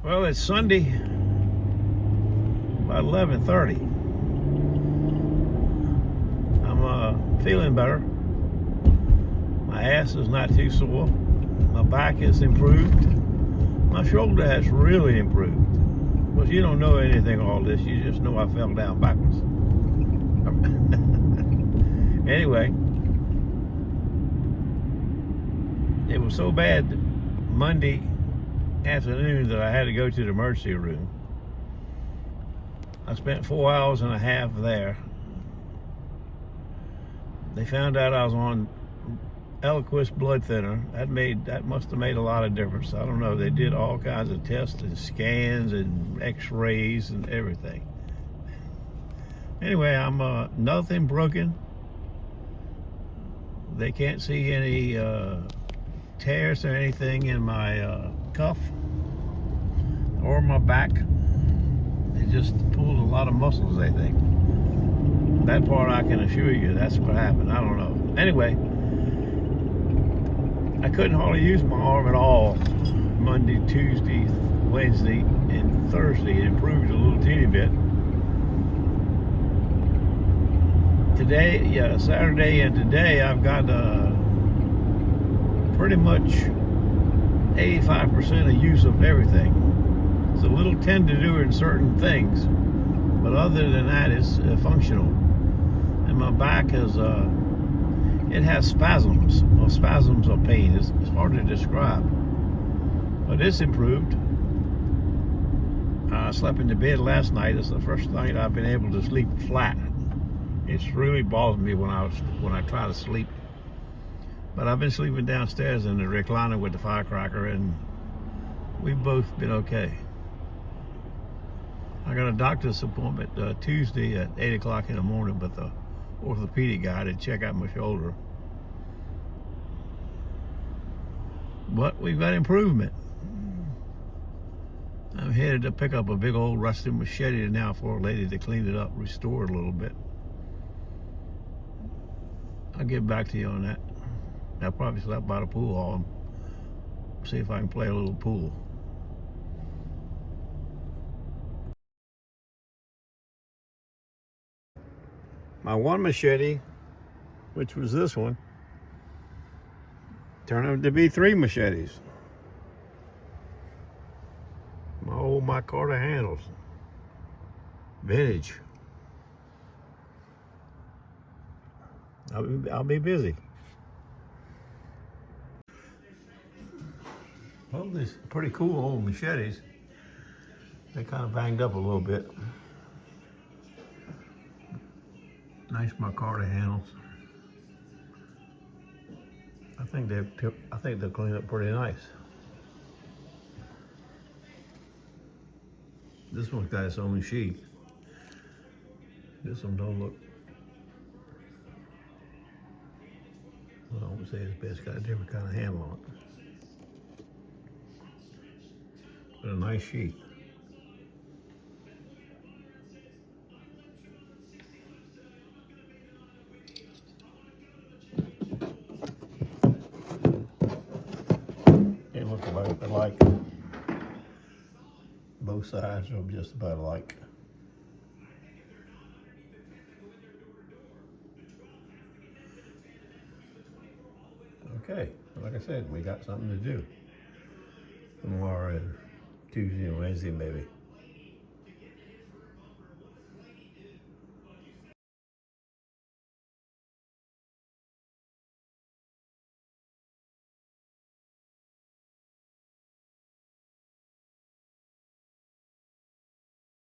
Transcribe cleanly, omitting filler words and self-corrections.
Well, it's Sunday, about 11:30. I'm feeling better. My ass is not too sore. My back has improved. My shoulder has really improved. Well, you don't know anything all this. You just know I fell down backwards. Anyway, it was so bad Monday afternoon that I had to go to the emergency room. I spent 4 hours and a half there. They found out I was on Eliquis blood thinner. That must have made a lot of difference. I don't know. They did all kinds of tests and scans and X-rays and everything. Anyway, I'm nothing broken. They can't see any tears or anything in my cuff or my back. They just pulled a lot of muscles, they think. That part I can assure you, that's what happened. I don't know. Anyway, I couldn't hardly use my arm at all Monday, Tuesday, Wednesday, and Thursday. It improved a little teeny bit. Today, Saturday and today, I've got pretty much 85% of use of everything. It's a little tend to do in certain things, but other than that, it's functional. And my back it has spasms, or spasms of pain. It's hard to describe, but it's improved. I slept in the bed last night. It's the first night I've been able to sleep flat. It's really bothers me when I try to sleep. But I've been sleeping downstairs in the recliner with the firecracker, and we've both been okay. I got a doctor's appointment Tuesday at 8 o'clock in the morning, but the orthopedic guy to check out my shoulder. But we've got improvement. I'm headed to pick up a big old rusty machete now for a lady to clean it up, restore it a little bit. I'll get back to you on that. I'll probably stop by the pool hall and see if I can play a little pool. My one machete, which was this one, turned out to be 3 machetes. My old micarta handles. Vintage. I'll be busy. Well, these pretty cool old machetes. They kind of banged up a little bit. Nice micarta handles. I think they'll clean up pretty nice. This one's got its own sheath. This one don't look. Well, I would say it's got a different kind of handle on it. But a nice sheath. They look about alike. Both sides are just about alike. Okay, like I said, we got something to do tomorrow and Tuesday and Wednesday maybe.